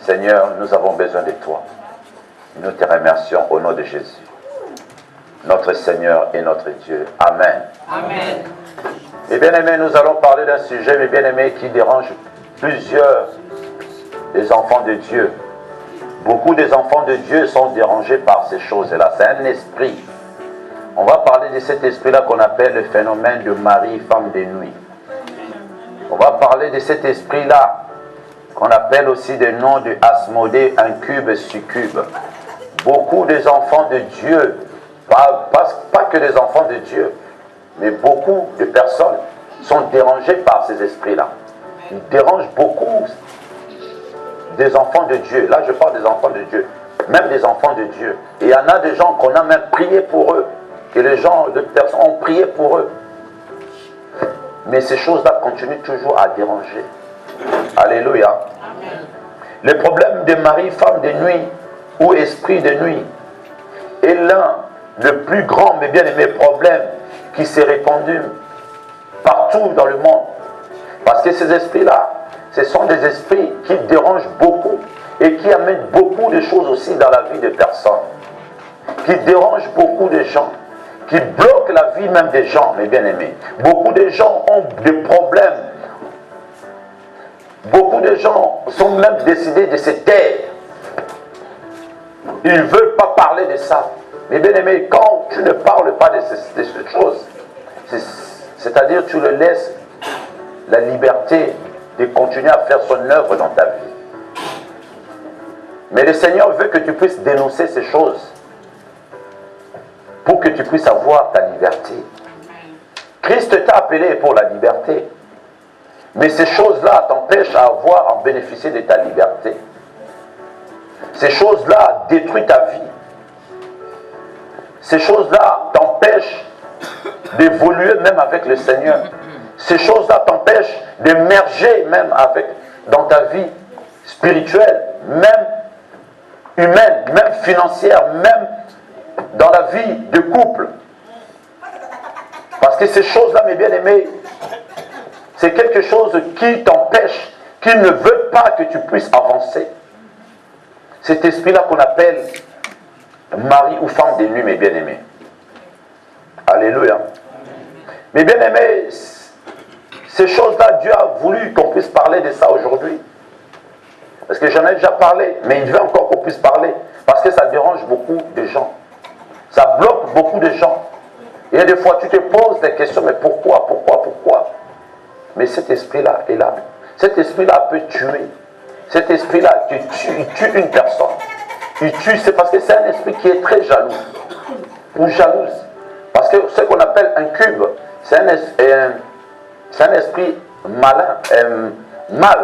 Seigneur, nous avons besoin de toi. Nous te remercions au nom de Jésus. Notre Seigneur et notre Dieu. Amen. Amen. Mes bien-aimés, nous allons parler d'un sujet, mes bien-aimés, qui dérange plusieurs des enfants de Dieu. Beaucoup des enfants de Dieu sont dérangés par ces choses-là. C'est un esprit. On va parler de cet esprit-là qu'on appelle le phénomène de Marie, femme de nuit. On va parler de cet esprit-là qu'on appelle aussi le nom de Asmodée, incube, succube. Beaucoup des enfants de Dieu, pas que les enfants de Dieu, mais beaucoup de personnes sont dérangées par ces esprits-là. Ils dérangent beaucoup des enfants de Dieu. Là, je parle des enfants de Dieu, même des enfants de Dieu. Et il y en a des gens qu'on a même prié pour eux, que les gens, de personnes ont prié pour eux. Mais ces choses-là continuent toujours à déranger. Alléluia. Amen. Le problème de Marie, femme de nuit, ou esprit de nuit, est l'un des plus grands, mais bien aimés problèmes qui s'est répandu partout dans le monde. Parce que ces esprits-là, ce sont des esprits qui dérangent beaucoup et qui amènent beaucoup de choses aussi dans la vie des personnes. Qui dérangent beaucoup de gens, qui bloquent la vie même des gens, mes bien-aimés. Beaucoup de gens ont des problèmes. Beaucoup de gens sont même décidés de se taire. Ils ne veulent pas parler de ça. Mais bien aimé, quand tu ne parles pas de ces choses, c'est-à-dire tu le laisses la liberté de continuer à faire son œuvre dans ta vie. Mais le Seigneur veut que tu puisses dénoncer ces choses pour que tu puisses avoir ta liberté. Christ t'a appelé pour la liberté. Mais ces choses-là t'empêchent à en bénéficier de ta liberté. Ces choses-là détruisent ta vie. Ces choses-là t'empêchent d'évoluer même avec le Seigneur. Ces choses-là t'empêchent d'émerger même dans ta vie spirituelle, même humaine, même financière, même dans la vie de couple. Parce que ces choses-là, mes bien-aimés, c'est quelque chose qui t'empêche, qui ne veut pas que tu puisses avancer. Cet esprit-là qu'on appelle mari ou femme de nuit, mes bien-aimés. Alléluia. Mes bien-aimés, ces choses-là, Dieu a voulu qu'on puisse parler de ça aujourd'hui. Parce que j'en ai déjà parlé, mais il veut encore qu'on puisse parler. Parce que ça dérange beaucoup de gens. Ça bloque beaucoup de gens. Et des fois, tu te poses des questions, mais pourquoi? Mais cet esprit-là est là. Cet esprit-là peut tuer. Cet esprit-là, il tue une personne. Il tue, c'est parce que c'est un esprit qui est très jaloux. Ou jalouse. Parce que ce qu'on appelle un cube, c'est un esprit malin, mal,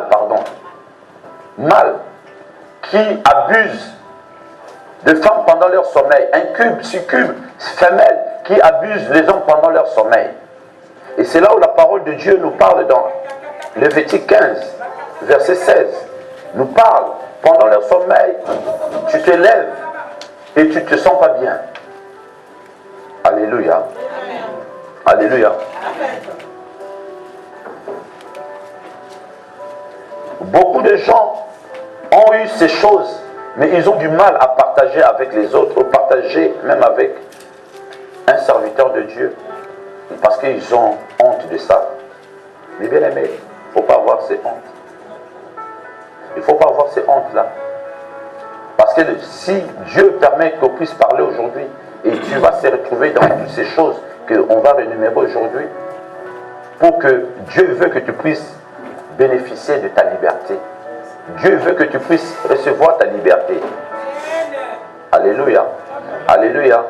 qui abuse de femmes pendant leur sommeil. Un cube, succube, femelle, qui abuse les hommes pendant leur sommeil. Et c'est là où la parole de Dieu nous parle dans Lévitique 15, verset 16. Nous parle, pendant leur sommeil, tu te lèves et tu ne te sens pas bien. Alléluia. Amen. Alléluia. Amen. Beaucoup de gens ont eu ces choses, mais ils ont du mal à partager avec les autres, ou partager même avec un serviteur de Dieu, parce qu'ils ont honte de ça. Mais bien aimé, il ne faut pas avoir ces hontes. Il ne faut pas avoir ces hontes-là. Parce que si Dieu permet qu'on puisse parler aujourd'hui, et tu vas se retrouver dans toutes ces choses qu'on va rémunérer aujourd'hui, pour que Dieu veut que tu puisses bénéficier de ta liberté. Dieu veut que tu puisses recevoir ta liberté. Alléluia. Alléluia.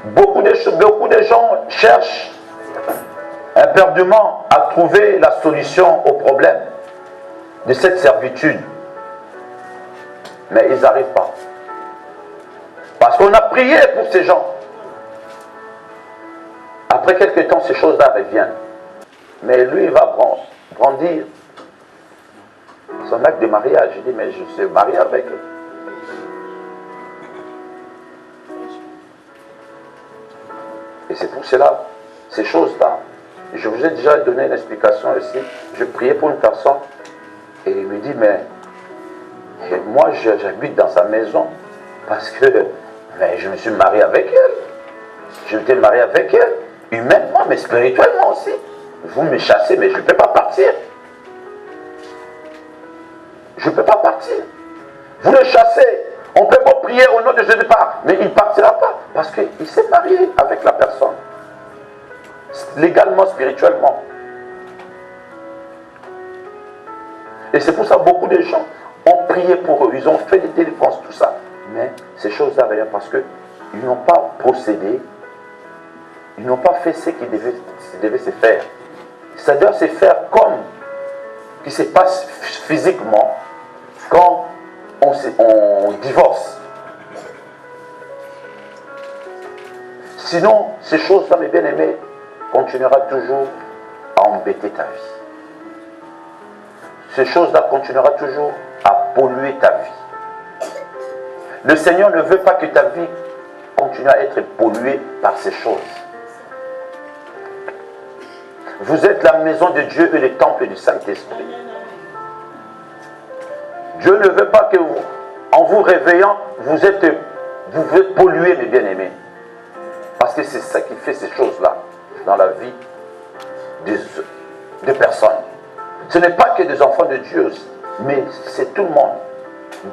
Beaucoup de gens cherchent éperdument à trouver la solution au problème de cette servitude. Mais ils n'arrivent pas. Parce qu'on a prié pour ces gens. Après quelques temps, ces choses-là reviennent. Mais lui, il va brandir son acte de mariage. Il dit, mais je suis marié avec eux. Et c'est pour cela, ces choses-là, je vous ai déjà donné une explication ici. Je priais pour une personne et il me dit, mais Et moi, j'habite dans sa maison parce que je me suis marié avec elle. Je m'étais marié avec elle, humainement, mais spirituellement aussi. Vous me chassez, mais je ne peux pas partir. Je ne peux pas partir. Vous le chassez. On peut pas prier au nom de Jésus, mais il ne partira pas parce qu'il s'est marié avec la personne. Légalement, spirituellement. Et c'est pour ça que beaucoup de gens ont prié pour eux. Ils ont fait des délivrances, tout ça. Mais ces choses-là, rien parce qu'ils n'ont pas procédé. Ils n'ont pas fait ce qui devait se faire. Ça doit se faire comme qui se passe physiquement quand on divorce. Sinon, ces choses-là, mes bien-aimés, continuera toujours à embêter ta vie. Ces choses-là continuera toujours à polluer ta vie. Le Seigneur ne veut pas que ta vie continue à être polluée par ces choses. Vous êtes la maison de Dieu et le temple du Saint-Esprit. Dieu ne veut pas que vous, en vous réveillant, vous êtes pollués, mes bien-aimés. Parce que c'est ça qui fait ces choses-là dans la vie des personnes. Ce n'est pas que des enfants de Dieu, mais c'est tout le monde.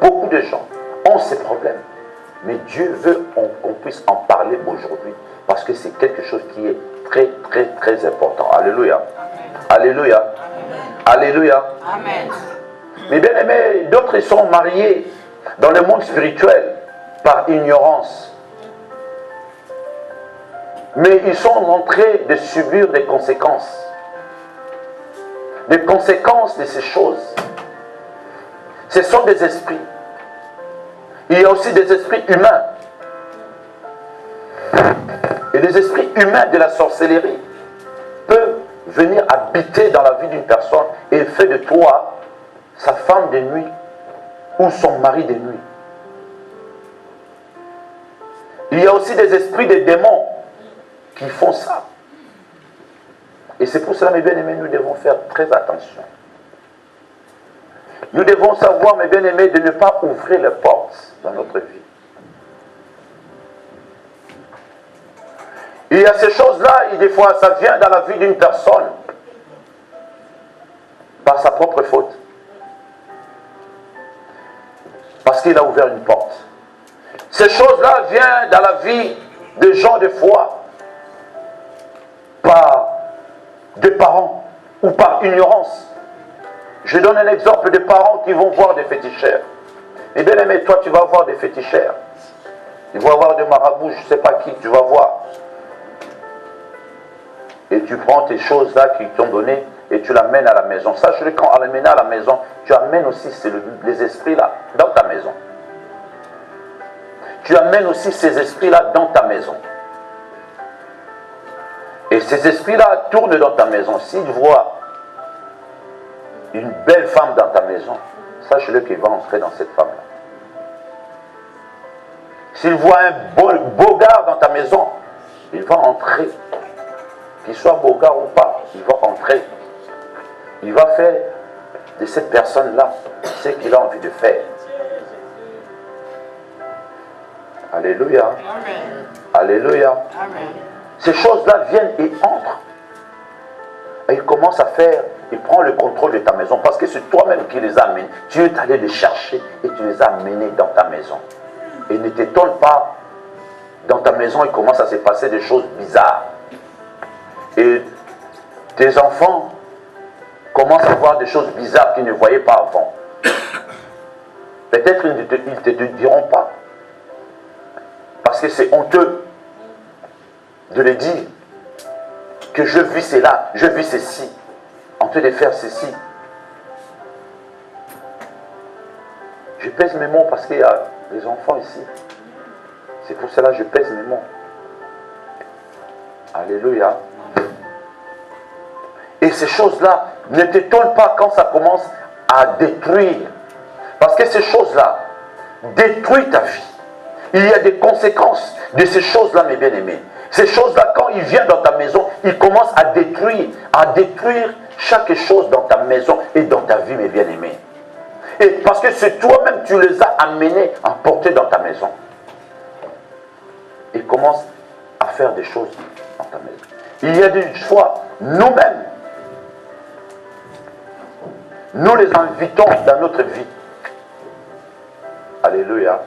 Beaucoup de gens ont ces problèmes. Mais Dieu veut qu'on puisse en parler aujourd'hui. Parce que c'est quelque chose qui est très, très, très important. Alléluia. Alléluia. Alléluia. Amen. Mais bien aimés, d'autres sont mariés dans le monde spirituel par ignorance. Mais ils sont en train de subir des conséquences. Les conséquences de ces choses. Ce sont des esprits. Il y a aussi des esprits humains. Et les esprits humains de la sorcellerie peuvent venir habiter dans la vie d'une personne et faire de toi sa femme de nuit ou son mari de nuit. Il y a aussi des esprits de démons qui font ça. Et c'est pour cela, mes bien-aimés, nous devons faire très attention. Nous devons savoir, mes bien-aimés, de ne pas ouvrir les portes dans notre vie. Il y a ces choses-là, et des fois, ça vient dans la vie d'une personne par sa propre faute. Parce qu'il a ouvert une porte. Ces choses-là viennent dans la vie des gens, des fois, par des parents ou par ignorance. Je donne un exemple de parents qui vont voir des féticheurs. Et bien aimé, toi tu vas voir des féticheurs. Tu vas voir des marabouts, je ne sais pas qui, tu vas voir. Et tu prends tes choses là qu'ils t'ont données et tu l'amènes à la maison. Sache que quand on l'amène à la maison, tu amènes aussi les esprits là dans ta maison. Tu amènes aussi ces esprits là dans ta maison. Et ces esprits-là tournent dans ta maison. S'ils voient une belle femme dans ta maison, sache-le qu'il va entrer dans cette femme-là. S'il voit un beau gars dans ta maison, il va entrer. Qu'il soit beau gars ou pas, il va entrer. Il va faire de cette personne-là ce qu'il a envie de faire. Alléluia. Amen. Alléluia. Amen. Ces choses-là viennent et entrent. Et il commence à faire, il prend le contrôle de ta maison. Parce que c'est toi-même qui les amènes. Tu es allé les chercher et tu les as amenés dans ta maison. Et ne t'étonne pas, dans ta maison, il commence à se passer des choses bizarres. Et tes enfants commencent à voir des choses bizarres qu'ils ne voyaient pas avant. Peut-être ils ne te diront pas. Parce que c'est honteux de les dire que je vis cela, je vis ceci, en train de faire ceci. Je pèse mes mots parce qu'il y a des enfants ici. C'est pour cela que je pèse mes mots. Alléluia. Et ces choses-là, ne t'étonne pas quand ça commence à détruire. Parce que ces choses-là détruisent ta vie. Il y a des conséquences de ces choses-là, mes bien-aimés. Ces choses-là, quand il vient dans ta maison, il commence à détruire chaque chose dans ta maison et dans ta vie, mes bien-aimés. Et parce que c'est toi-même, tu les as amenés à porter dans ta maison. Et commence à faire des choses dans ta maison. Il y a des fois, nous-mêmes, nous les invitons dans notre vie. Alléluia.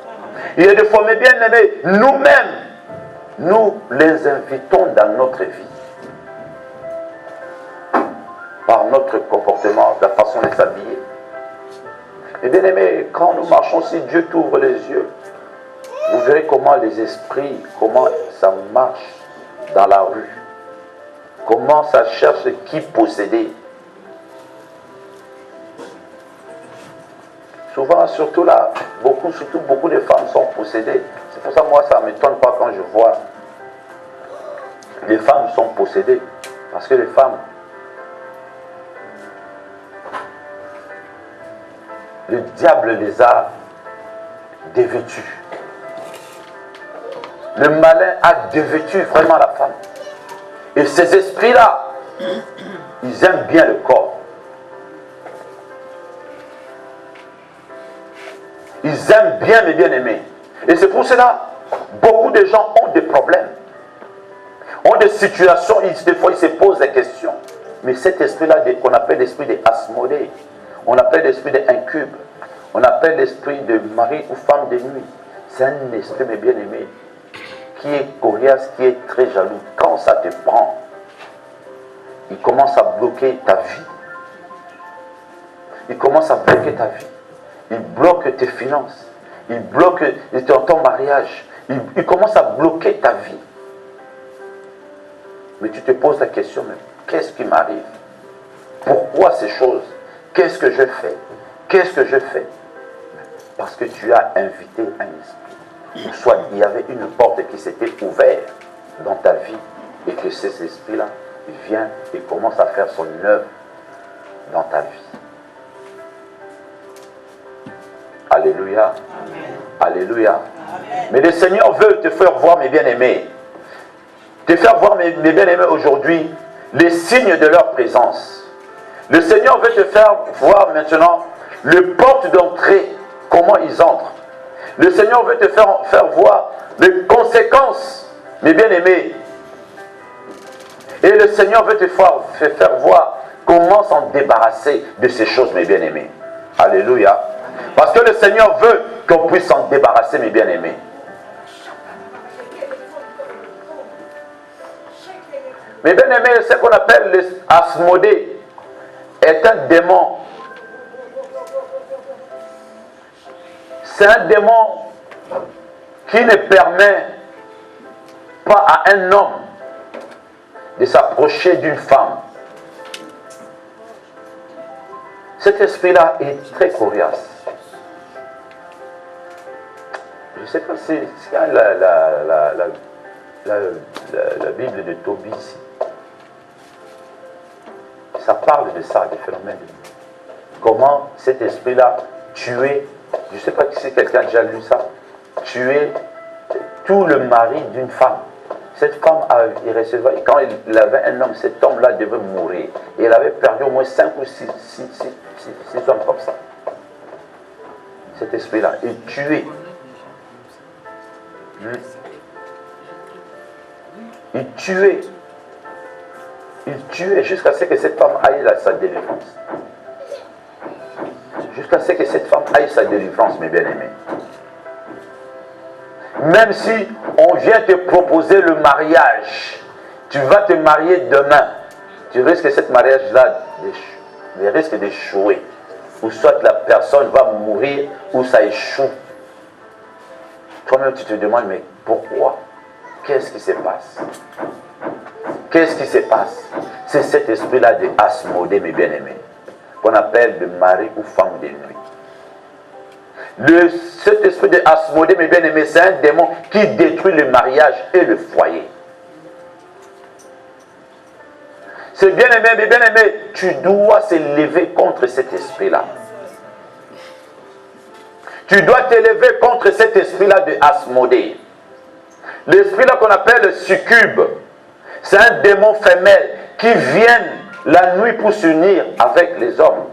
Il y a des fois, mes bien-aimés, nous-mêmes, nous les invitons dans notre vie. Par notre comportement, la façon de s'habiller. Et bien aimé, quand nous marchons, si Dieu t'ouvre les yeux, vous verrez comment les esprits, comment ça marche dans la rue. Comment ça cherche qui posséder. Souvent, surtout là, beaucoup de femmes sont possédées. C'est pour ça, moi, ça ne m'étonne pas quand je vois les femmes sont possédées. Parce que les femmes, le diable les a dévêtues. Le malin a dévêtu vraiment la femme. Et ces esprits-là, ils aiment bien le corps. Ils aiment bien les bien-aimés. Et c'est pour cela, beaucoup de gens ont des problèmes. Ont des situations, des fois ils se posent des questions. Mais cet esprit-là, qu'on appelle l'esprit de Asmodée, on appelle l'esprit d'incube, on appelle l'esprit de mari ou femme de nuit. C'est un esprit, mes bien-aimés, qui est coriace, qui est très jaloux. Quand ça te prend, il commence à bloquer ta vie. Il commence à bloquer ta vie. Il bloque tes finances. Il bloque ton mariage. Il commence à bloquer ta vie. Mais tu te poses la question, mais qu'est-ce qui m'arrive? Pourquoi ces choses? Qu'est-ce que je fais? Qu'est-ce que je fais? Parce que tu as invité un esprit. Soit il y avait une porte qui s'était ouverte dans ta vie et que cet esprit-là vient et commence à faire son œuvre dans ta vie. Alléluia. Amen. Alléluia. Amen. Mais le Seigneur veut te faire voir, mes bien-aimés, te faire voir, mes bien-aimés, aujourd'hui, les signes de leur présence. Le Seigneur veut te faire voir maintenant les portes d'entrée, comment ils entrent. Le Seigneur veut te faire voir les conséquences, mes bien-aimés. Et le Seigneur veut te faire voir comment s'en débarrasser de ces choses, mes bien-aimés. Alléluia. Parce que le Seigneur veut qu'on puisse s'en débarrasser, mes bien-aimés. Mes bien-aimés, ce qu'on appelle l'Asmodée est un démon. C'est un démon qui ne permet pas à un homme de s'approcher d'une femme. Cet esprit-là est très coriace. Je ne sais pas si la Bible de Tobie ici. Ça parle de ça, des phénomènes. Comment cet esprit-là tuait, je ne sais pas si quelqu'un a déjà lu ça, tuait tout le mari d'une femme. Cette femme, il recevait, quand il avait un homme, cet homme-là devait mourir. Et il avait perdu au moins 5 ou 6 hommes comme ça. Cet esprit-là, il tuait. Il tuait jusqu'à ce que cette femme aille à sa délivrance. Jusqu'à ce que cette femme aille à sa délivrance, mes bien-aimés. Même si on vient te proposer le mariage, tu vas te marier demain, tu risques que ce mariage-là risque d'échouer. Ou soit la personne va mourir, ou ça échoue. Toi-même, tu te demandes, mais pourquoi? Qu'est-ce qui se passe? Qu'est-ce qui se passe? C'est cet esprit-là de Asmodée, mes bien-aimés, qu'on appelle de mari ou femme de nuit. Cet esprit de Asmodée, mes bien-aimés, c'est un démon qui détruit le mariage et le foyer. C'est bien-aimé, mes bien-aimés, tu dois s'élever contre cet esprit-là. Tu dois t'élever contre cet esprit-là de Asmodée. L'esprit-là qu'on appelle le succube, c'est un démon femelle qui vient la nuit pour s'unir avec les hommes.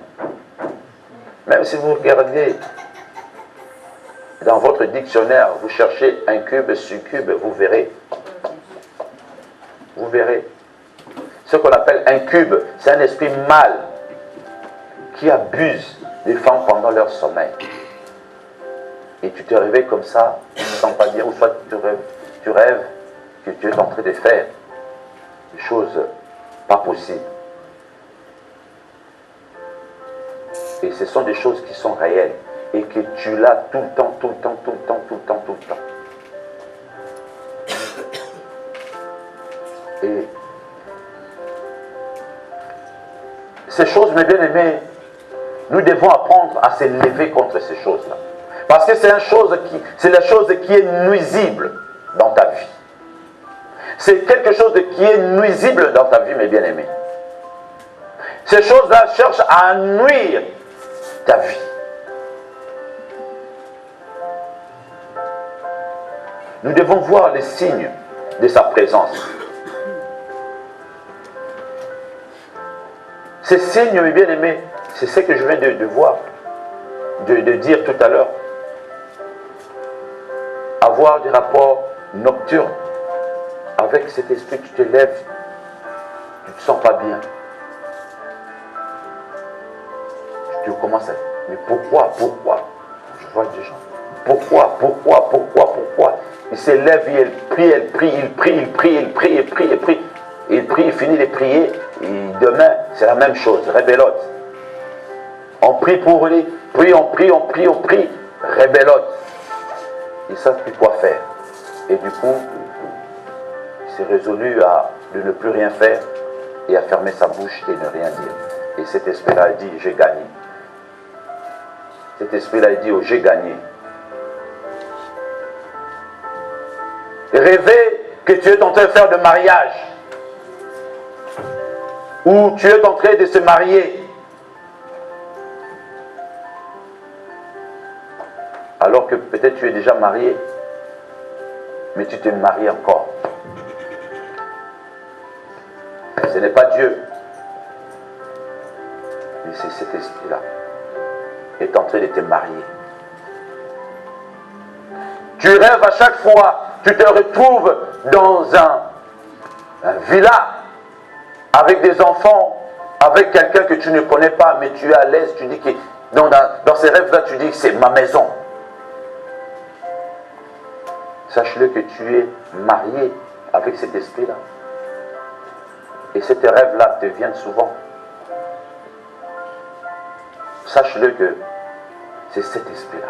Même si vous regardez dans votre dictionnaire, vous cherchez incube, succube, vous verrez. Vous verrez. Ce qu'on appelle incube, c'est un esprit mâle qui abuse des femmes pendant leur sommeil. Et tu te réveilles comme ça, sans pas dire, ou soit tu rêves que tu es en train de faire des choses pas possibles. Et ce sont des choses qui sont réelles et que tu l'as tout le temps, tout le temps, tout le temps, tout le temps, tout le temps. Et ces choses, mes bien-aimés, nous devons apprendre à se lever contre ces choses-là. Parce que c'est la chose qui est nuisible dans ta vie. C'est quelque chose qui est nuisible dans ta vie, mes bien-aimés. Ces choses-là cherchent à nuire ta vie. Nous devons voir les signes de sa présence. Ces signes, mes bien-aimés, c'est ce que je viens de voir, de dire tout à l'heure. Avoir des rapports nocturnes avec cet esprit, tu te lèves, tu ne te sens pas bien. Tu commences à... Mais pourquoi? Je vois des gens. Pourquoi? Il se lève, il prie, il prie, il finit de prier, et demain, c'est la même chose, rébellote. On prie pour lui, on prie, rébellote. Ils ne savent plus quoi faire. Et du coup, il s'est résolu de ne plus rien faire et à fermer sa bouche et ne rien dire. Et cet esprit-là a dit, j'ai gagné. Cet esprit-là a dit, oh, j'ai gagné. Rêver que tu es en train de faire de mariage, ou tu es en train de se marier, alors que peut-être tu es déjà marié, mais tu te maries encore. Ce n'est pas Dieu, mais c'est cet esprit-là qui est en train de te marier. Tu rêves à chaque fois, tu te retrouves dans un villa avec des enfants, avec quelqu'un que tu ne connais pas, mais tu es à l'aise, tu dis que dans ces rêves-là, tu dis que c'est ma maison. Sache-le que tu es marié avec cet esprit-là. Et ces rêves-là te viennent souvent. Sache-le que c'est cet esprit-là.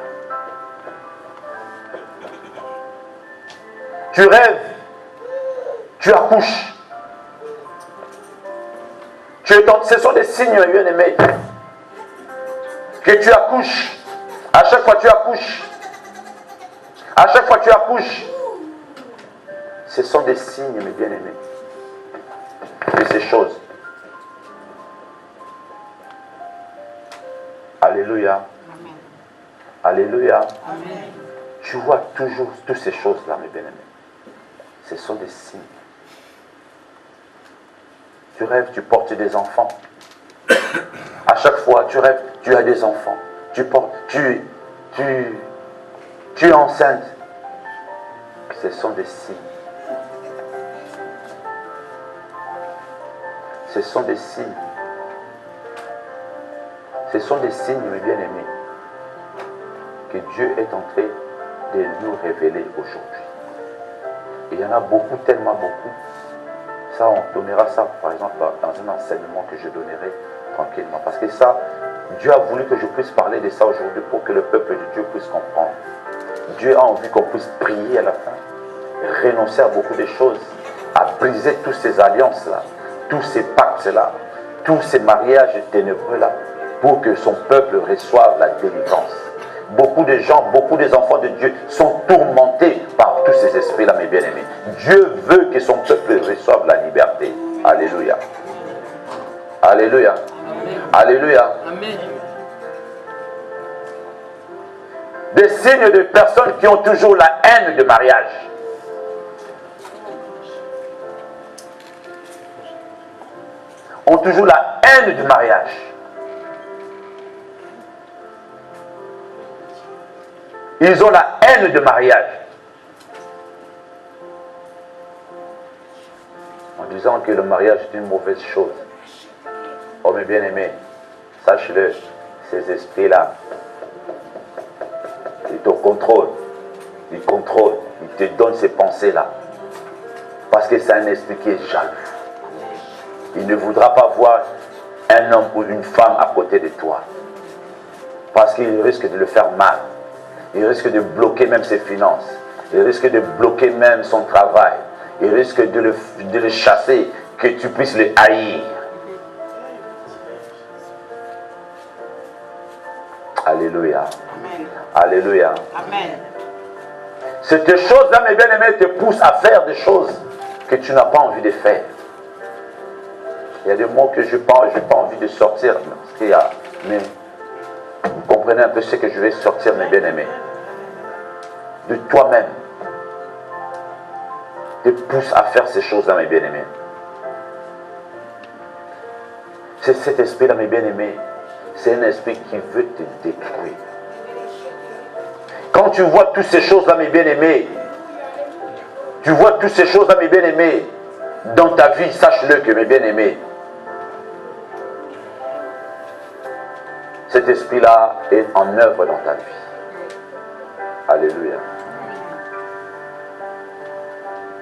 Tu rêves, tu accouches. Ce sont des signes, bien aimés, que tu accouches. À chaque fois tu accouches. À chaque fois tu accouches. Ce sont des signes, mes bien-aimés, de ces choses. Alléluia. Amen. Alléluia. Amen. Tu vois toujours toutes ces choses-là, mes bien-aimés. Ce sont des signes. Tu rêves, tu portes des enfants. À chaque fois, tu rêves, tu as des enfants. Tu es enceinte. Ce sont des signes. Ce sont des signes. Ce sont des signes, mes bien-aimés, que Dieu est en train de nous révéler aujourd'hui. Et il y en a beaucoup, tellement beaucoup. Ça, on donnera ça, par exemple, dans un enseignement que je donnerai tranquillement. Parce que ça, Dieu a voulu que je puisse parler de ça aujourd'hui pour que le peuple de Dieu puisse comprendre. Dieu a envie qu'on puisse prier à la fin, renoncer à beaucoup de choses, à briser toutes ces alliances-là, tous ces pactes-là, tous ces mariages ténébreux-là, pour que son peuple reçoive la délivrance. Beaucoup de gens, beaucoup des enfants de Dieu sont tourmentés par tous ces esprits-là, mes bien-aimés. Dieu veut que son peuple reçoive la liberté. Alléluia. Alléluia. Amen. Alléluia. Amen. Des signes de personnes qui ont toujours la haine de mariage. Ont toujours la haine du mariage. Ils ont la haine de mariage. En disant que le mariage est une mauvaise chose. Oh mes bien-aimés, sache-le, ces esprits-là, ils te contrôlent. Ils contrôlent. Ils te donnent ces pensées-là. Parce que c'est un esprit qui est jaloux. Il ne voudra pas voir un homme ou une femme à côté de toi. Parce qu'il risque de le faire mal. Il risque de bloquer même ses finances. Il risque de bloquer même son travail. Il risque de le chasser, que tu puisses le haïr. Alléluia. Amen. Alléluia. Amen. Cette chose-là, mes bien-aimés, te pousse à faire des choses que tu n'as pas envie de faire. Il y a des mots que je n'ai pas envie de sortir. Parce qu'il y a, mais vous comprenez un peu ce que je vais sortir, mes bien-aimés. De toi-même. Te pousse à faire ces choses-là, mes bien-aimés. C'est cet esprit-là, mes bien-aimés. C'est un esprit qui veut te détruire. Quand tu vois toutes ces choses-là, mes bien-aimés, tu vois toutes ces choses-là, mes bien-aimés, dans ta vie, sache-le que, mes bien-aimés, cet esprit-là est en œuvre dans ta vie. Alléluia.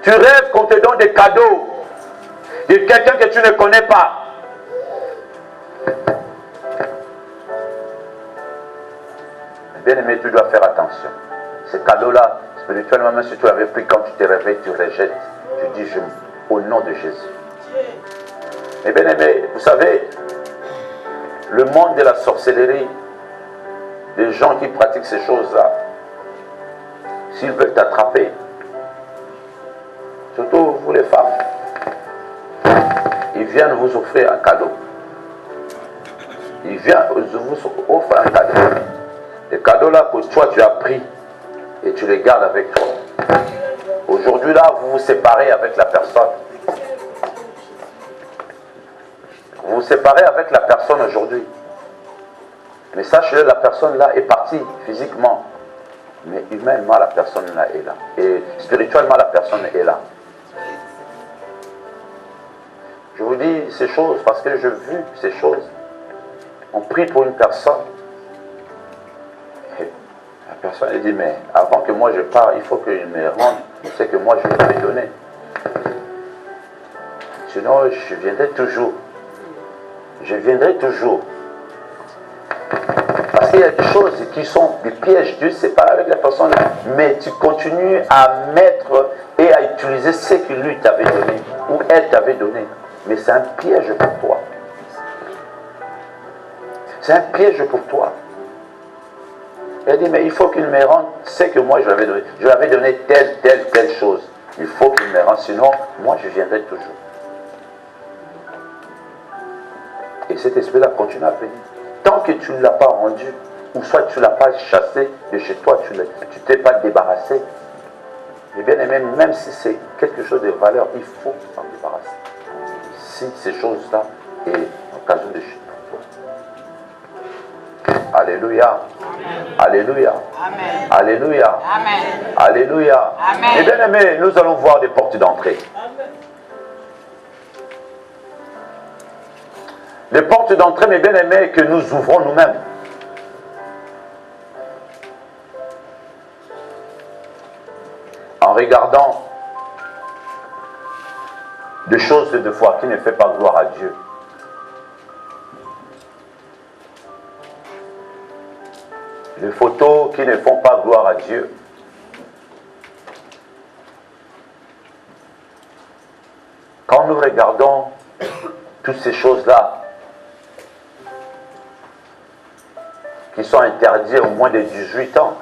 Tu rêves qu'on te donne des cadeaux de quelqu'un que tu ne connais pas. Bien-aimé, tu dois faire attention. Ces cadeaux-là, spirituellement, même si tu l'avais pris quand tu te réveilles, tu rejettes. Tu dis, au nom de Jésus. Mais bien-aimé, vous savez, le monde de la sorcellerie, les gens qui pratiquent ces choses-là, s'ils veulent t'attraper, surtout vous les femmes, ils viennent vous offrir un cadeau. Ils viennent vous offrir un cadeau. Les cadeaux-là que toi tu as pris et tu les gardes avec toi. Aujourd'hui là, vous vous séparez avec la personne. Vous vous séparez avec la personne aujourd'hui. Mais sachez-le, la personne là est partie physiquement. Mais humainement, la personne là est là. Et spirituellement, la personne est là. Je vous dis ces choses parce que j'ai vu ces choses. On prie pour une personne. Et la personne elle dit, mais avant que moi je parte, il faut qu'il me rende ce que moi je lui ai donné. Sinon, je viendrai toujours. Je viendrai toujours. Parce qu'il y a des choses qui sont des pièges. Dieu sépare avec la personne, mais tu continues à mettre et à utiliser ce que lui t'avait donné ou elle t'avait donné. Mais c'est un piège pour toi. C'est un piège pour toi. Elle dit, mais il faut qu'il me rende ce que moi je lui avais donné. Je lui avais donné telle chose. Il faut qu'il me rende, sinon moi je viendrai toujours. Et cet esprit-là continue à venir. Tant que tu ne l'as pas rendu, ou soit tu ne l'as pas chassé de chez toi, tu ne t'es pas débarrassé. Et bien aimé, même si c'est quelque chose de valeur, il faut s'en débarrasser. Si ces choses-là est l'occasion de chez toi. Alléluia. Amen. Alléluia. Amen. Alléluia. Amen. Alléluia. Amen. Et bien aimé, nous allons voir des portes d'entrée. Les portes d'entrée, mes bien-aimés, que nous ouvrons nous-mêmes. En regardant des choses de foi qui ne fait pas gloire à Dieu. Des photos qui ne font pas gloire à Dieu. Quand nous regardons toutes ces choses-là, qui sont interdits au moins de 18 ans.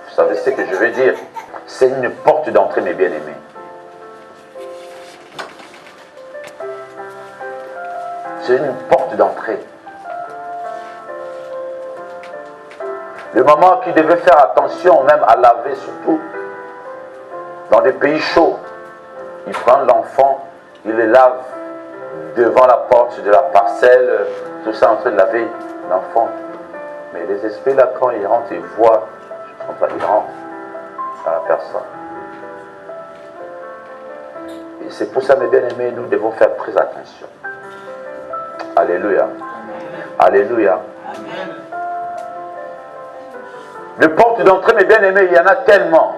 Vous savez ce que je veux dire? C'est une porte d'entrée, mes bien-aimés. C'est une porte d'entrée. Le maman qui devait faire attention même à laver, surtout dans des pays chauds, il prend l'enfant, il le lave devant la porte de la parcelle, tout ça en train de laver l'enfant. Mais les esprits là, quand ils rentrent, ils voient, ils rentrent dans la personne. Et c'est pour ça, mes bien-aimés, nous devons faire très attention. Alléluia. Alléluia. Le porte d'entrée, mes bien-aimés, il y en a tellement.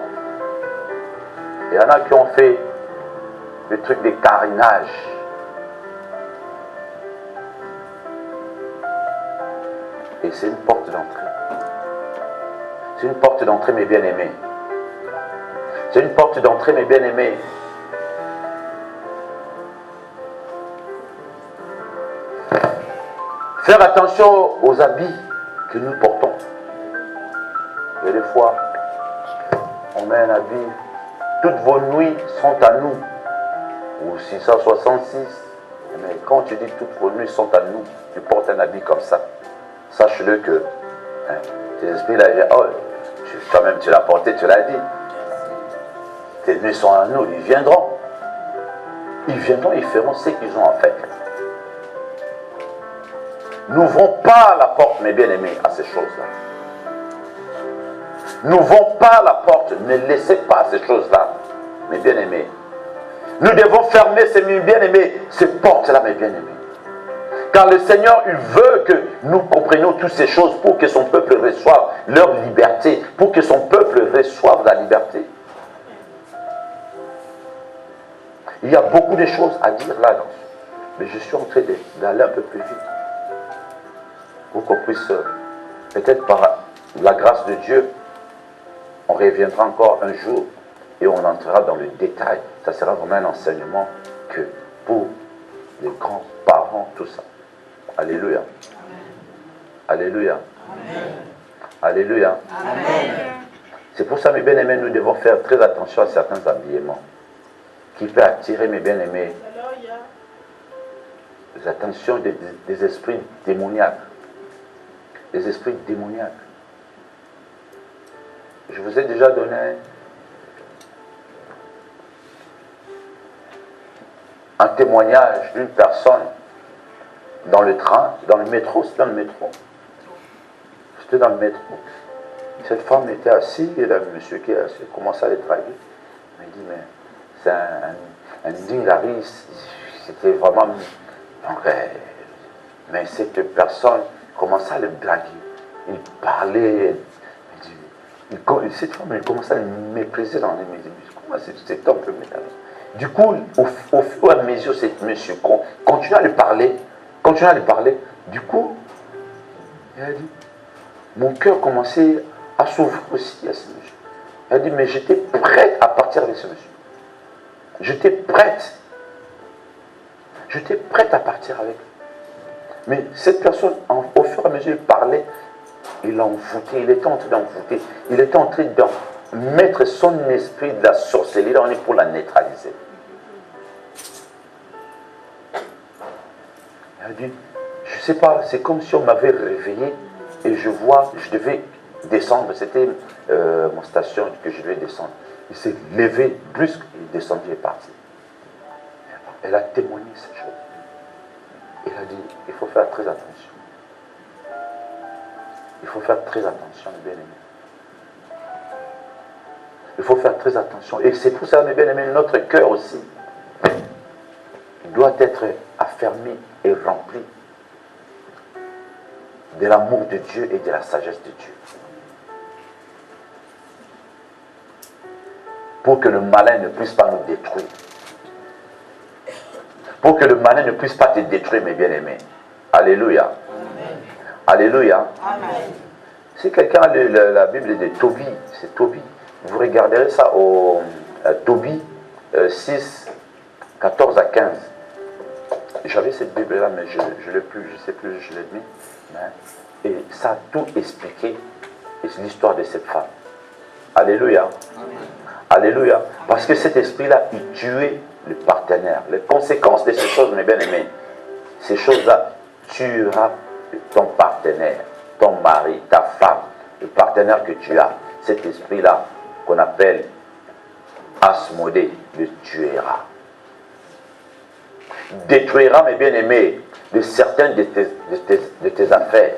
Il y en a qui ont fait le truc des carinages. Et c'est une porte d'entrée. C'est une porte d'entrée, mes bien-aimés. C'est une porte d'entrée, mes bien-aimés. Faire attention aux habits que nous portons. Il y a des fois, on met un habit, toutes vos nuits sont à nous. Ou 666. Mais quand tu dis toutes vos nuits sont à nous, tu portes un habit comme ça. Sache-le que tes esprits là, oh, toi-même tu l'as porté, tu l'as dit. Tes nuits sont à nous, ils viendront. Ils viendront, ils feront ce qu'ils ont à faire. N'ouvrons pas la porte, mes bien-aimés, à ces choses-là. N'ouvrons pas la porte, ne laissez pas ces choses-là, mes bien-aimés. Nous devons fermer, ces bien-aimés, ces portes-là, mes bien-aimés. Car le Seigneur, il veut que nous comprenions toutes ces choses pour que son peuple reçoive leur liberté, pour que son peuple reçoive la liberté. Il y a beaucoup de choses à dire là, mais je suis en train d'aller un peu plus vite. Pour qu'on puisse, peut-être par la grâce de Dieu, on reviendra encore un jour et on entrera dans le détail. Ça sera vraiment un enseignement que pour les grands-parents, tout ça. Alléluia. Alléluia. Alléluia. C'est pour ça, mes bien-aimés, nous devons faire très attention à certains habillements qui peuvent attirer, mes bien-aimés, les attentions des esprits démoniaques. Les esprits démoniaques. Je vous ai déjà donné un témoignage d'une personne dans le train, dans le métro, c'était dans le métro. C'était dans le métro. Cette femme était assise et là, le monsieur qui a commencé à les draguer. Il m'a dit, mais c'est un dingari, c'était vraiment... mais cette personne commençait à le draguer. Il parlait, cette femme, elle commençait à le mépriser dans les médias. Comment cet homme peut mettre? Du coup, au fur et à mesure, ce monsieur continue à lui parler, du coup, il a dit, mon cœur commençait à s'ouvrir aussi à ce monsieur. Il a dit, mais j'étais prête à partir avec ce monsieur. J'étais prête à partir avec lui. Mais cette personne, au fur et à mesure, il parlait, il envoûtait, il était en train d'envoûter, il était en train de mettre son esprit de la sorcellerie pour la neutraliser. Il a dit, je ne sais pas, c'est comme si on m'avait réveillé et je devais descendre, c'était mon station que je devais descendre. Il s'est levé brusque, il est descendu et est parti. Elle a témoigné ces choses. Il a dit, il faut faire très attention. Il faut faire très attention, mes bien-aimés. Il faut faire très attention. Et c'est pour ça, mes bien-aimés, notre cœur aussi doit être affermi et rempli de l'amour de Dieu et de la sagesse de Dieu. Pour que le malin ne puisse pas nous détruire. Pour que le malin ne puisse pas te détruire, mes bien-aimés. Alléluia. Amen. Alléluia. Amen. Si quelqu'un a la Bible de Tobie, c'est Tobie. Vous regarderez ça au Tobie 6, 14 à 15. J'avais cette Bible-là, mais je ne l'ai plus, je ne sais plus, je l'ai mis. Et ça a tout expliqué, l'histoire de cette femme. Alléluia. Amen. Alléluia. Parce que cet esprit-là, il tuait le partenaire. Les conséquences de ces choses, mes bien-aimés, ces choses-là tuera ton partenaire, ton mari, ta femme, le partenaire que tu as. Cet esprit-là, qu'on appelle Asmodée, le tuera. Détruira, mes bien-aimés, de certaines de tes affaires.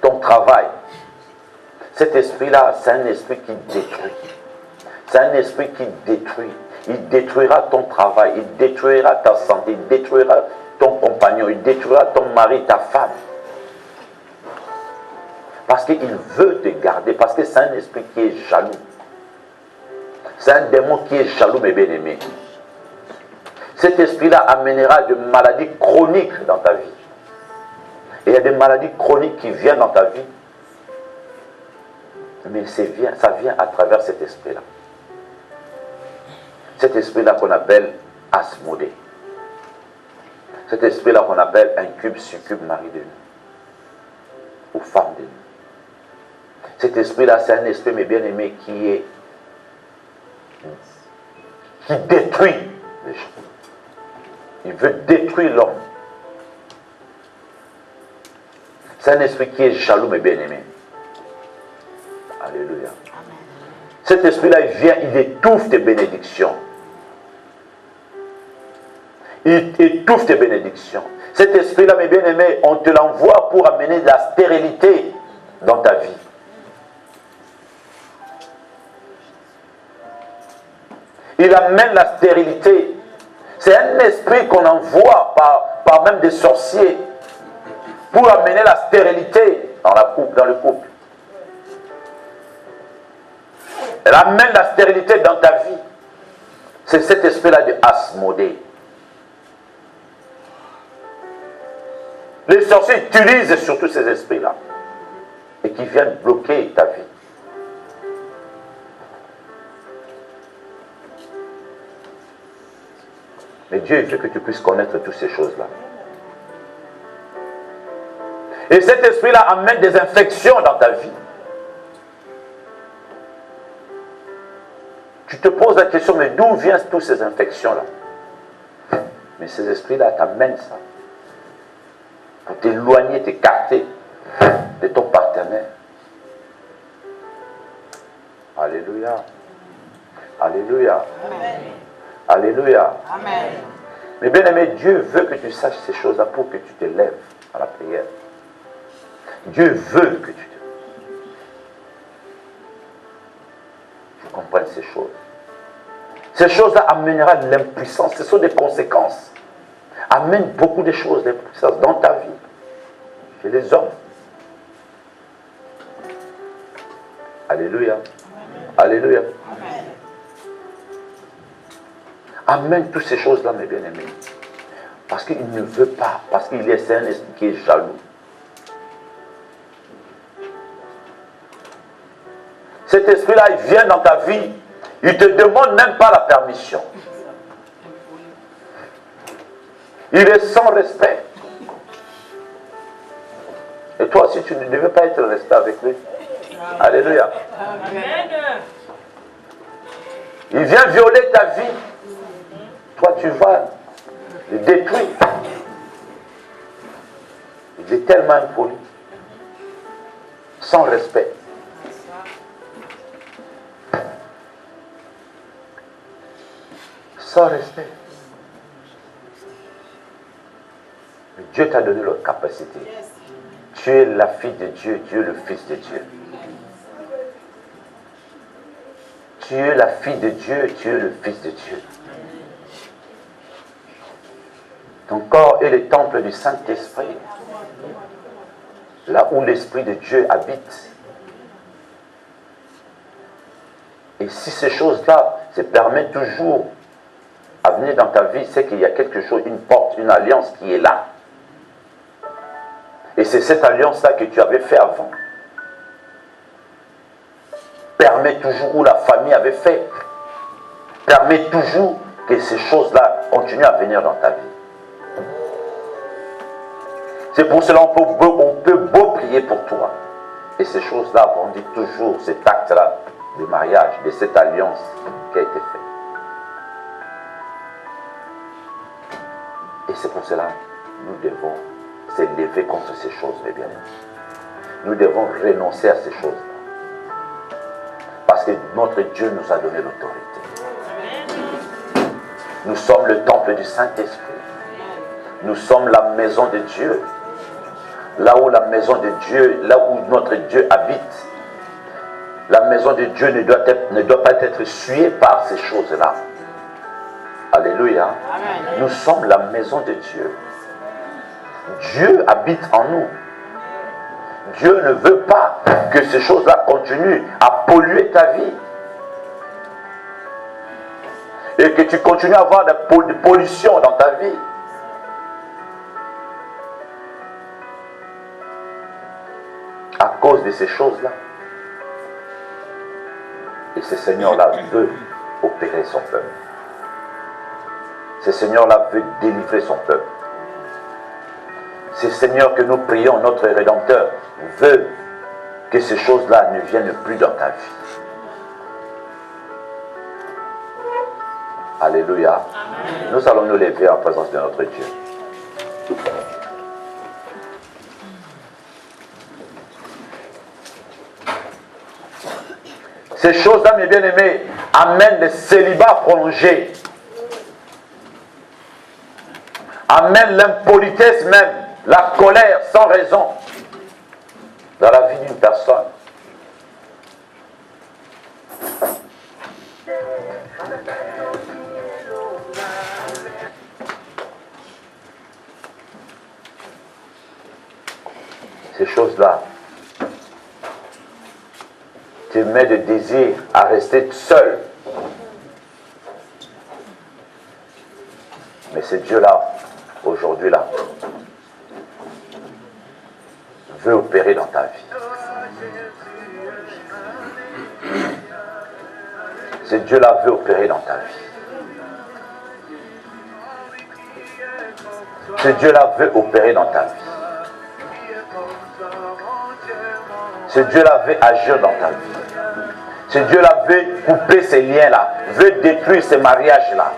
ton travail. Cet esprit-là, c'est un esprit qui détruit. C'est un esprit qui détruit. Il détruira ton travail, il détruira ta santé, il détruira ton compagnon, il détruira ton mari, ta femme. Parce qu'il veut te garder, parce que c'est un esprit qui est jaloux. C'est un démon qui est jaloux, mes bien-aimés. Cet esprit-là amènera des maladies chroniques dans ta vie. Et il y a des maladies chroniques qui viennent dans ta vie. Mais ça vient à travers cet esprit-là. Cet esprit-là qu'on appelle Asmodée. Cet esprit-là qu'on appelle incube, succube, mari de nous. Ou femme de nous. Cet esprit-là, c'est un esprit, mes bien-aimés, qui détruit les gens. Il veut détruire l'homme. C'est un esprit qui est jaloux, mes bien-aimés. Alléluia. Amen. Cet esprit-là, il vient, il étouffe tes bénédictions. Il étouffe tes bénédictions. Cet esprit-là, mes bien-aimés, on te l'envoie pour amener de la stérilité dans ta vie. Il amène la stérilité. C'est un esprit qu'on envoie par même des sorciers pour amener la stérilité dans le couple. Elle amène la stérilité dans ta vie. C'est cet esprit-là de Asmodée. Les sorciers utilisent surtout ces esprits-là et qui viennent bloquer ta vie. Mais Dieu veut que tu puisses connaître toutes ces choses-là. Et cet esprit-là amène des infections dans ta vie. Tu te poses la question, mais d'où viennent toutes ces infections-là? Mais ces esprits-là t'amènent ça. Pour t'éloigner, t'écarter de ton partenaire. Alléluia. Alléluia. Amen. Alléluia. Amen. Mais bien aimé, Dieu veut que tu saches ces choses-là pour que tu te lèves à la prière. Dieu veut que tu comprennes ces choses. Ces choses-là amèneront l'impuissance. Ce sont des conséquences. Amène beaucoup de choses, l'impuissance dans ta vie. Chez les hommes. Alléluia. Alléluia. Amen. Amène toutes ces choses-là, mes bien-aimés. Parce qu'il ne veut pas. Parce qu'il est un esprit qui est jaloux. Cet esprit-là, il vient dans ta vie. Il ne te demande même pas la permission. Il est sans respect. Et toi aussi, tu ne devais pas être resté avec lui. Alléluia. Amen. Il vient violer ta vie. Toi, tu vas le détruire. Il est tellement impoli. Sans respect. Sans respect. Mais Dieu t'a donné la capacité. Tu es la fille de Dieu, tu es le fils de Dieu. Tu es la fille de Dieu, tu es le fils de Dieu. Ton corps est le temple du Saint-Esprit. Là où l'Esprit de Dieu habite. Et si ces choses-là se permettent toujours à venir dans ta vie, c'est qu'il y a quelque chose, une porte, une alliance qui est là. Et c'est cette alliance-là que tu avais fait avant. Permet toujours, où la famille avait fait. Permet toujours que ces choses-là continuent à venir dans ta vie. C'est pour cela qu'on peut beau prier pour toi. Et ces choses-là vont dire toujours cet acte-là de mariage, de cette alliance qui a été faite. Et c'est pour cela que nous devons s'élever contre ces choses, mes bien-aimés. Nous devons renoncer à ces choses-là. Parce que notre Dieu nous a donné l'autorité. Nous sommes le temple du Saint-Esprit. Nous sommes la maison de Dieu. là où la maison de Dieu, là où notre Dieu habite. La maison de Dieu ne doit pas être souillée par ces choses-là. Alléluia. Amen. Nous sommes la maison de Dieu. Dieu habite en nous. Dieu ne veut pas que ces choses-là continuent à polluer ta vie. Et que tu continues à avoir de pollution dans ta vie. À cause de ces choses-là. Et ce Seigneur-là veut opérer son peuple. Ce Seigneur-là veut délivrer son peuple. Ce Seigneur que nous prions, notre Rédempteur, veut que ces choses-là ne viennent plus dans ta vie. Alléluia. Amen. Nous allons nous lever en présence de notre Dieu. Ces choses-là, mes bien-aimés, amènent le célibat prolongé. Amènent l'impolitesse même, la colère sans raison dans la vie d'une personne. Ces choses-là te mettent de désir à rester seul. Mais c'est Dieu-là, aujourd'hui-là, veut opérer dans ta vie. Ce Dieu-là veut opérer dans ta vie. Ce Dieu-là veut opérer dans ta vie. Ce Dieu-là veut agir dans ta vie. Ce Dieu-là veut couper ces liens-là, veut détruire ces mariages-là.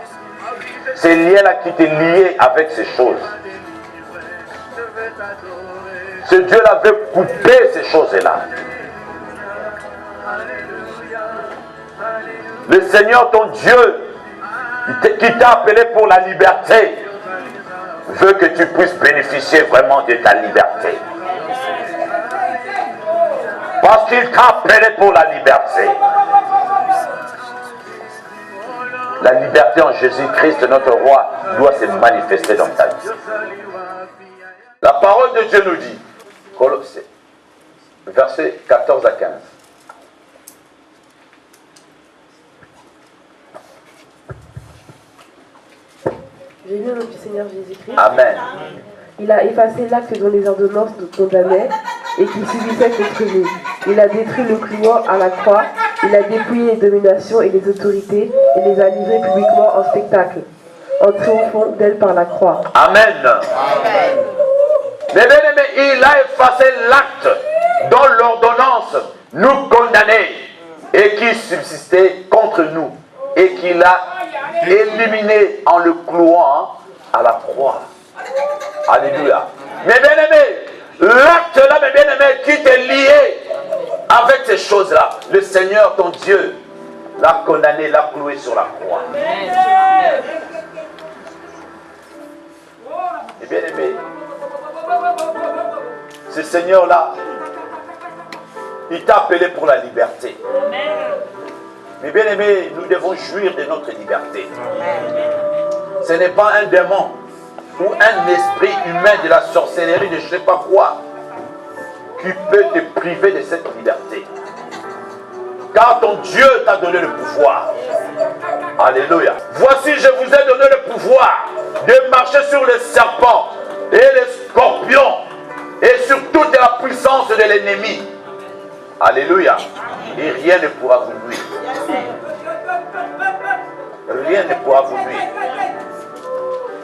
Ces liens-là qui t'est lié avec ces choses. Ce Dieu-là veut couper ces choses-là. Le Seigneur, ton Dieu, qui t'a appelé pour la liberté, veut que tu puisses bénéficier vraiment de ta liberté. Parce qu'il t'a appelé pour la liberté. La liberté en Jésus-Christ, notre roi, doit se manifester dans ta vie. La parole de Dieu nous dit, Colossiens, versets 14 à 15. J'ai lu au nom du Seigneur Jésus-Christ. Amen. Il a effacé l'acte dont les ordonnances nous condamnaient et qui subissait contre nous. Il a détruit le clouant à la croix. Il a dépouillé les dominations et les autorités et les a livrées publiquement en spectacle, en triomphant d'elles par la croix. Amen. Amen. Mais bien aimé, il a effacé l'acte dont l'ordonnance nous condamnait et qui subsistait contre nous et qu'il a éliminé en le clouant à la croix. Alléluia. Mais bien aimé, l'acte là, mes bien aimé, qui t'est lié avec ces choses-là, le Seigneur, ton Dieu, l'a condamné, l'a cloué sur la croix. Et bien aimé, ce Seigneur-là, il t'a appelé pour la liberté. Mais bien aimé, nous devons jouir de notre liberté. Ce n'est pas un démon ou un esprit humain de la sorcellerie, de je ne sais pas quoi, qui peut te priver de cette liberté. Car ton Dieu t'a donné le pouvoir. Alléluia. Voici, je vous ai donné le pouvoir de marcher sur les serpents et les scorpions et sur toute la puissance de l'ennemi. Alléluia. Et rien ne pourra vous nuire. Rien ne pourra vous nuire.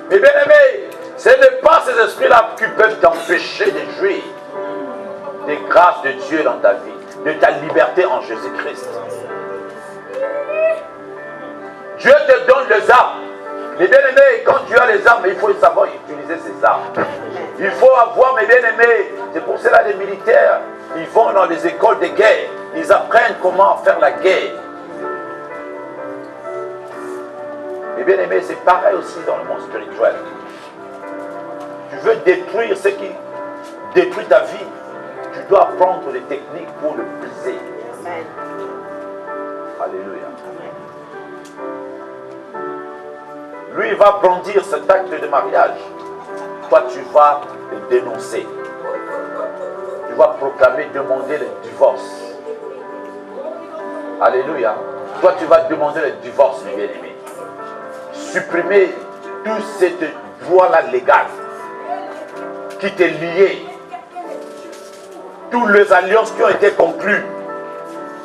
Mais bien aimé, ce n'est pas ces esprits-là qui peuvent t'empêcher de jouir des grâces de Dieu dans ta vie, de ta liberté en Jésus-Christ. Dieu te donne les armes. Mais bien aimé, quand tu as les armes, il faut savoir utiliser ces armes. Il faut avoir, mes bien aimés, c'est pour cela les militaires, ils vont dans les écoles de guerre, ils apprennent comment faire la guerre. Mais bien aimé, c'est pareil aussi dans le monde spirituel. Tu veux détruire ce qui détruit ta vie, tu dois apprendre les techniques pour le briser. Amen. Alléluia. Lui, il va brandir cet acte de mariage. Toi, tu vas le dénoncer. Tu vas proclamer, demander le divorce. Alléluia. Toi, tu vas demander le divorce, mes bien-aimés. Supprimer toute cette voie-là légale qui t'est liée. Toutes les alliances qui ont été conclues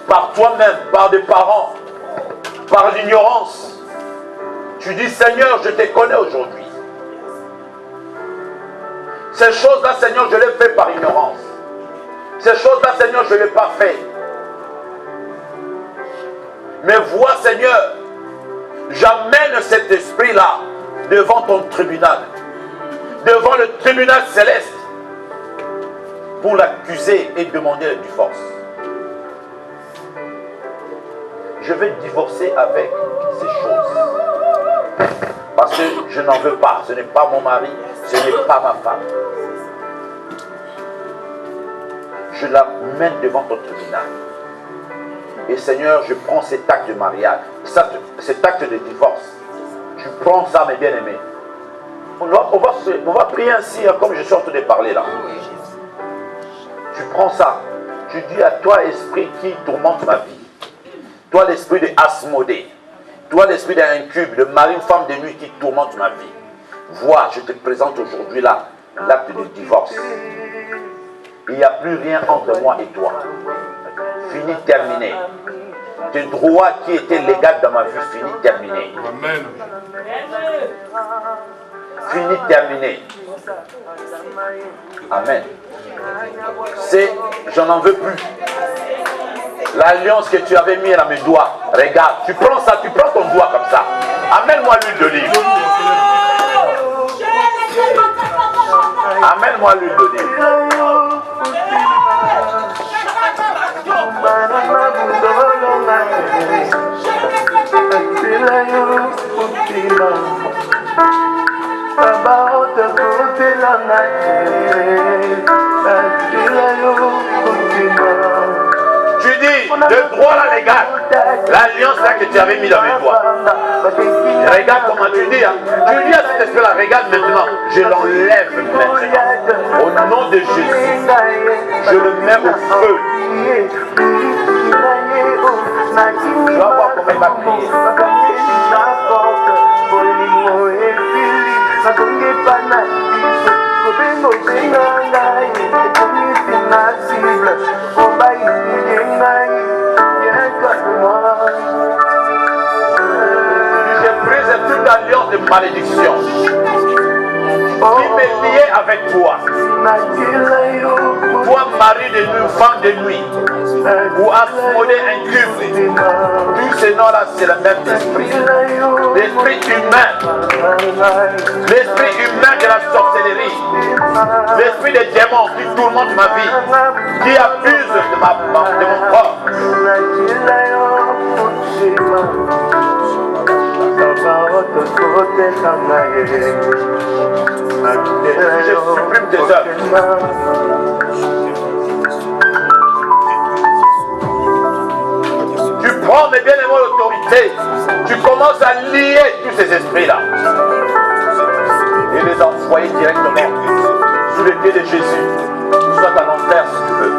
par toi-même, par des parents, par l'ignorance. Tu dis, Seigneur, je te connais aujourd'hui. Ces choses-là, Seigneur, je les fais par ignorance. Ces choses-là, Seigneur, je ne l'ai pas fait. Mais vois, Seigneur, j'amène cet esprit-là devant ton tribunal, devant le tribunal céleste, pour l'accuser et demander le divorce. Je vais divorcer avec ces choses. Parce que je n'en veux pas. Ce n'est pas mon mari, ce n'est pas ma femme. Je la mène devant ton tribunal. Et Seigneur, je prends cet acte de mariage, cet acte de divorce. Tu prends ça, mes bien-aimés. On va prier ainsi, comme je suis en train de parler là. Tu prends ça. Tu dis à toi, esprit qui tourmente ma vie. Toi, l'esprit de Asmodée. Toi, l'esprit d'incube, de mari, une femme de nuit qui tourmente ma vie. Vois, je te présente aujourd'hui là l'acte de divorce. Il n'y a plus rien entre moi et toi. Fini, terminé. Tes droits qui étaient légaux dans ma vie, fini, terminé. Amen. Fini, terminé. Amen. C'est, je n'en veux plus. L'alliance que tu avais mise à mes doigts, regarde, tu prends ça, tu prends ton doigt comme ça. Amène-moi l'huile d'olive. Amène-moi l'huile d'olive. Tu dis, de droit là légal, l'alliance là que tu avais mis dans mes doigts. Regarde comment tu dis, hein. Tu dis à cet esprit-là, regarde maintenant, je l'enlève maintenant. Au nom de Jésus, je le mets au feu. Tu vas voir comment il va prier. Je brise toute alliance de malédiction qui m'est liée avec toi. Toi, mari de nuit, femme de nuit, ou Asmodée incube, tous ces noms-là, c'est le même esprit. L'esprit humain. L'esprit humain de la sorcellerie. L'esprit des démons qui tourmente ma vie, qui abuse de mon corps. Je supprime tes œuvres. Tu prends, mes bien-aimés, l'autorité. Tu commences à lier tous ces esprits-là et les envoyer directement sous les pieds de Jésus. Soit à l'enfer si tu veux.